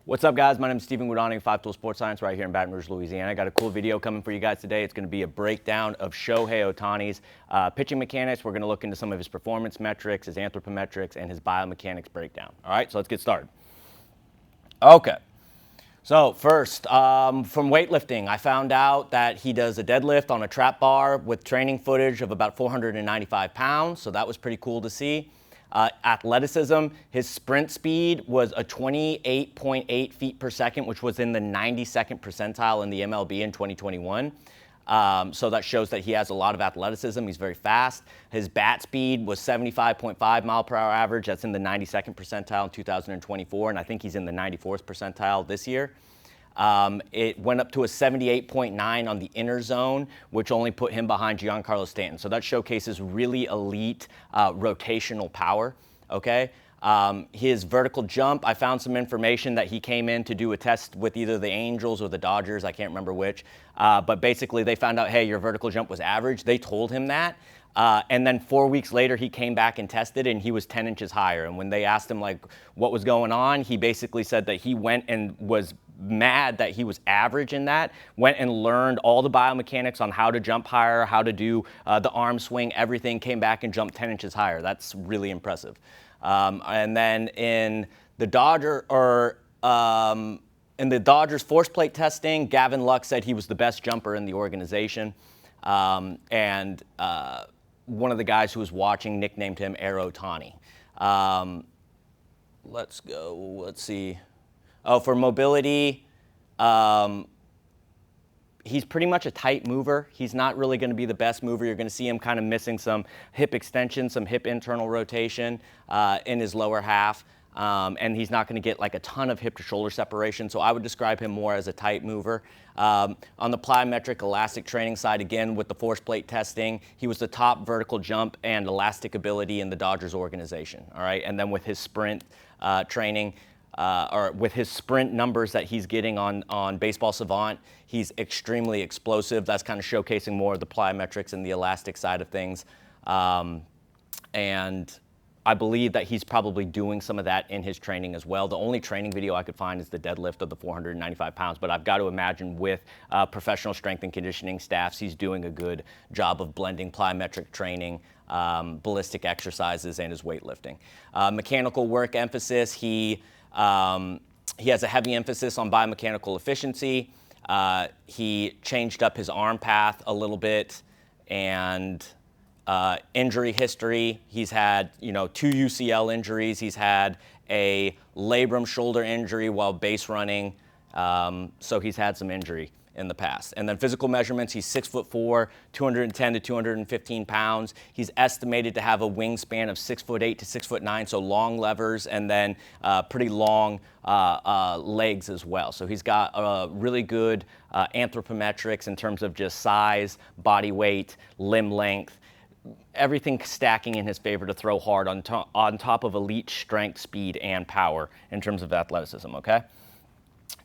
What's up, guys? My name is Stephen Guadagni, 5 Tool Sports Science, right here in Baton Rouge, Louisiana. I got a cool video coming for you guys today. It's going to be a breakdown of Shohei Ohtani's pitching mechanics. We're going to look into some of his performance metrics, his anthropometrics, and his biomechanics breakdown. All right, so let's get started. Okay. So first, from weightlifting, I found out that he does a deadlift on a trap bar with training footage of about 495 pounds, so that was pretty cool to see. Athleticism, his sprint speed was a 28.8 feet per second, which was in the 92nd percentile in the MLB in 2021. So that shows that he has a lot of athleticism. He's very fast. His bat speed was 75.5 mile per hour average. That's in the 92nd percentile in 2024, and I think he's in the 94th percentile this year. It went up to a 78.9 on the inner zone, which only put him behind Giancarlo Stanton. So that showcases really elite rotational power, okay? His vertical jump, I found some information that he came in to do a test with either the Angels or the Dodgers, I can't remember which, but basically they found out, hey, your vertical jump was average. They told him that. And then 4 weeks later, he came back and tested, and he was 10 inches higher. And when they asked him like what was going on, he basically said that he went and was mad that he was average in that, went and learned all the biomechanics on how to jump higher, how to do the arm swing, everything, came back and jumped 10 inches higher. That's really impressive. And then in the Dodgers force plate testing, Gavin Lux said he was the best jumper in the organization. One of the guys who was watching nicknamed him Air Ohtani. Let's go, let's see. Oh, for mobility, he's pretty much a tight mover. He's not really going to be the best mover. You're going to see him kind of missing some hip extension, some hip internal rotation in his lower half. And he's not going to get like a ton of hip to shoulder separation. So I would describe him more as a tight mover. On the plyometric elastic training side, again, with the force plate testing, he was the top vertical jump and elastic ability in the Dodgers organization. All right. And then with his sprint training, or with his sprint numbers that he's getting on Baseball Savant, he's extremely explosive. That's kind of showcasing more of the plyometrics and the elastic side of things. And I believe that he's probably doing some of that in his training as well. The only training video I could find is the deadlift of the 495 pounds, but I've got to imagine with professional strength and conditioning staffs, he's doing a good job of blending plyometric training, ballistic exercises, and his weightlifting. Mechanical work emphasis, he has a heavy emphasis on biomechanical efficiency. He changed up his arm path a little bit, and injury history. He's had, 2 UCL injuries. He's had a labrum shoulder injury while base running. So he's had some injury in the past. And then physical measurements, he's 6'4", 210 to 215 pounds. He's estimated to have a wingspan of 6'8" to 6'9", so long levers, and then pretty long legs as well. So he's got really good anthropometrics in terms of just size, body weight, limb length, everything stacking in his favor to throw hard on top of elite strength, speed, and power in terms of athleticism, okay?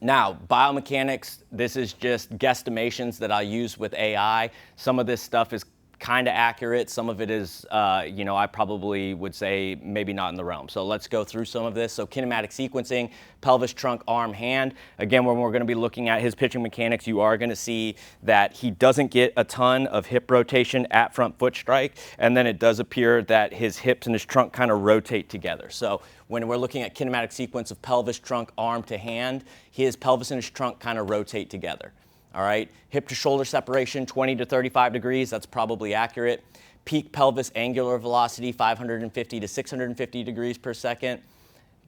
Now, biomechanics, this is just guesstimations that I use with AI. Some of this stuff is kind of accurate. Some of it is, I probably would say maybe not in the realm. So let's go through some of this. So kinematic sequencing, pelvis, trunk, arm, hand. Again, when we're going to be looking at his pitching mechanics, you are going to see that he doesn't get a ton of hip rotation at front foot strike. And then it does appear that his hips and his trunk kind of rotate together. So when we're looking at kinematic sequence of pelvis, trunk, arm to hand, his pelvis and his trunk kind of rotate together. All right, hip to shoulder separation, 20 to 35 degrees, that's probably accurate. Peak pelvis angular velocity, 550 to 650 degrees per second.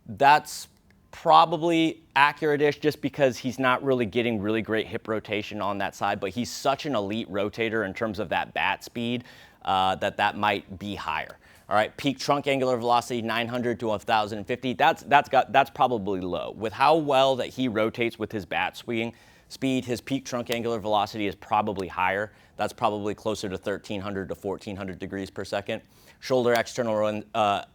That's probably accurate-ish just because he's not really getting really great hip rotation on that side, but he's such an elite rotator in terms of that bat speed that might be higher. All right, peak trunk angular velocity, 900 to 1,050. That's probably low. With how well that he rotates with his bat swing speed, his peak trunk angular velocity is probably higher. That's probably closer to 1,300 to 1,400 degrees per second. Shoulder external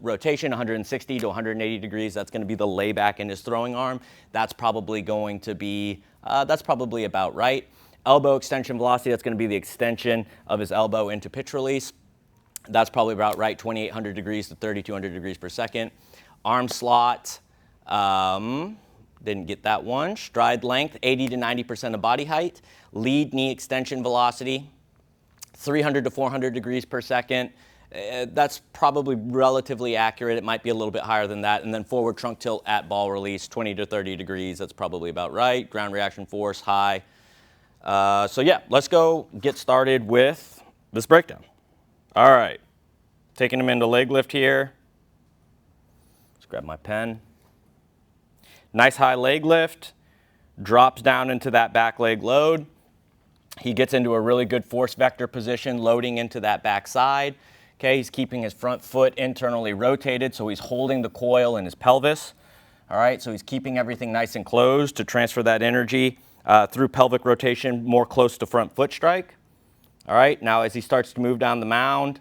rotation, 160 to 180 degrees. That's going to be the layback in his throwing arm. That's probably going to be, that's probably about right. Elbow extension velocity, that's going to be the extension of his elbow into pitch release. That's probably about right, 2,800 degrees to 3,200 degrees per second. Arm slot, Didn't get that one. Stride length, 80 to 90% of body height. Lead knee extension velocity, 300 to 400 degrees per second. That's probably relatively accurate. It might be a little bit higher than that. And then forward trunk tilt at ball release, 20 to 30 degrees. That's probably about right. Ground reaction force, high. So yeah, let's go get started with this breakdown. All right, taking him into leg lift here. Let's grab my pen. Nice high leg lift, drops down into that back leg load. He gets into a really good force vector position, loading into that back side. Okay, he's keeping his front foot internally rotated, so he's holding the coil in his pelvis. All right, so he's keeping everything nice and closed to transfer that energy through pelvic rotation more close to front foot strike. All right, now as he starts to move down the mound,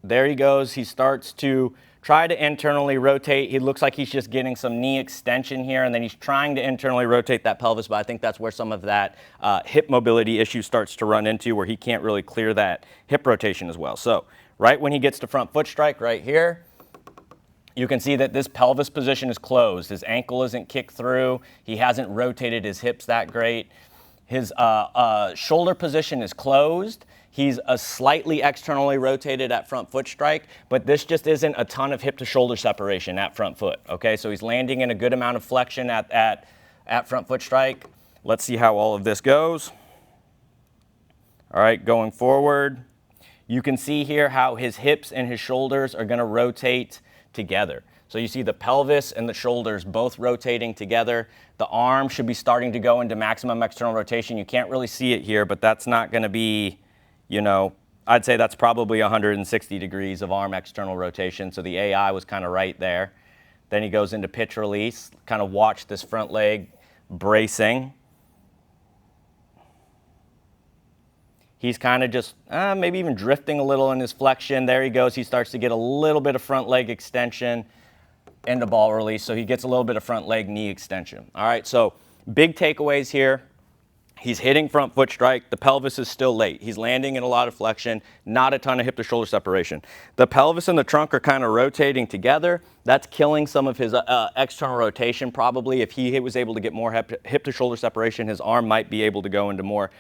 there he goes. He starts to try to internally rotate. He looks like he's just getting some knee extension here, and then he's trying to internally rotate that pelvis, but I think that's where some of that hip mobility issue starts to run into, where he can't really clear that hip rotation as well. So right when he gets to front foot strike right here, you can see that this pelvis position is closed. His ankle isn't kicked through. He hasn't rotated his hips that great. His shoulder position is closed. He's slightly externally rotated at front foot strike, but this just isn't a ton of hip to shoulder separation at front foot, okay? So he's landing in a good amount of flexion at front foot strike. Let's see how all of this goes. All right, going forward, you can see here how his hips and his shoulders are gonna rotate together. So you see the pelvis and the shoulders both rotating together. The arm should be starting to go into maximum external rotation. You can't really see it here, but that's not gonna be, you know, I'd say that's probably 160 degrees of arm external rotation. So the AI was kind of right there. Then he goes into pitch release, kind of watch this front leg bracing. He's kind of just maybe even drifting a little in his flexion. There he goes. He starts to get a little bit of front leg extension into ball release. So he gets a little bit of front leg knee extension. All right, so big takeaways here. He's hitting front foot strike. The pelvis is still late. He's landing in a lot of flexion, not a ton of hip to shoulder separation. The pelvis and the trunk are kind of rotating together. That's killing some of his external rotation probably. If he was able to get more hip to shoulder separation, his arm might be able to go into more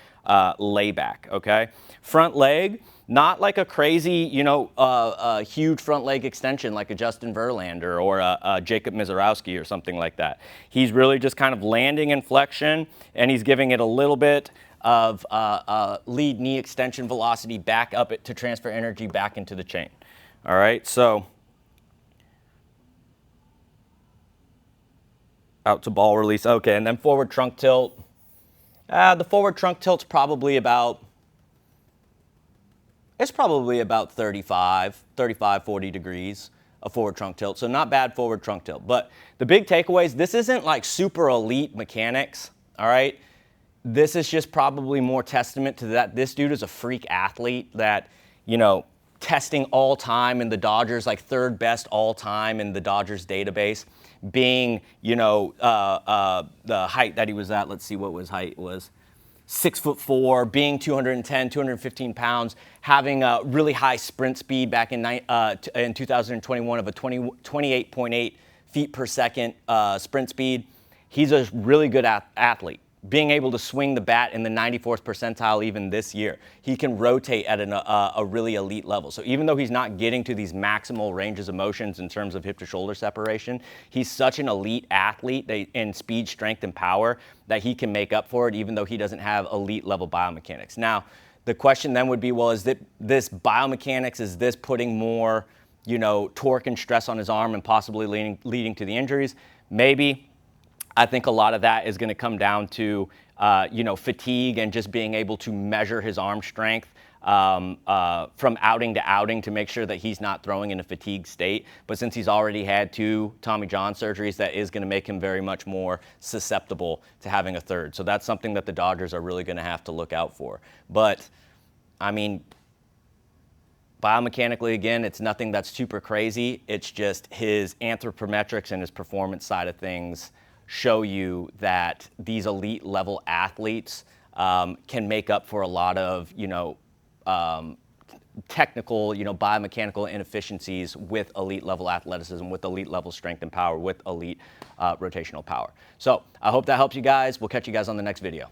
layback, okay? Front leg, not like a crazy, you know, huge front leg extension like a Justin Verlander or a Jacob Mizorowski or something like that. He's really just kind of landing in flexion, and he's giving it a little bit of lead knee extension velocity back up it to transfer energy back into the chain. All right, so out to ball release. Okay, and then forward trunk tilt. The forward trunk tilt's probably about, it's probably about 35, 40 degrees of forward trunk tilt. So not bad forward trunk tilt. But the big takeaways, this isn't like super elite mechanics, all right? This is just probably more testament to that this dude is a freak athlete that, you know, testing all time in the Dodgers, like third best all time in the Dodgers database, being, you know, the height that he was at, let's see what his height was, 6'4", being 210, 215 pounds, having a really high sprint speed back in 2021 of a 28.8 feet per second sprint speed. He's a really good athlete. Being able to swing the bat in the 94th percentile even this year. He can rotate at a really elite level. So even though he's not getting to these maximal ranges of motions in terms of hip to shoulder separation, he's such an elite athlete in speed, strength, and power that he can make up for it even though he doesn't have elite level biomechanics. Now, the question then would be, well, is this biomechanics, is this putting more, you know, torque and stress on his arm and possibly leading to the injuries? Maybe. I think a lot of that is going to come down to, you know, fatigue and just being able to measure his arm strength from outing to outing to make sure that he's not throwing in a fatigue state. But since he's already had 2 Tommy John surgeries, that is going to make him very much more susceptible to having a third. So that's something that the Dodgers are really going to have to look out for. But, I mean, biomechanically, again, it's nothing that's super crazy. It's just his anthropometrics and his performance side of things show you that these elite level athletes can make up for a lot of, you know, technical, biomechanical inefficiencies with elite level athleticism, with elite level strength and power, with elite rotational power. So I hope that helps you guys. We'll catch you guys on the next video.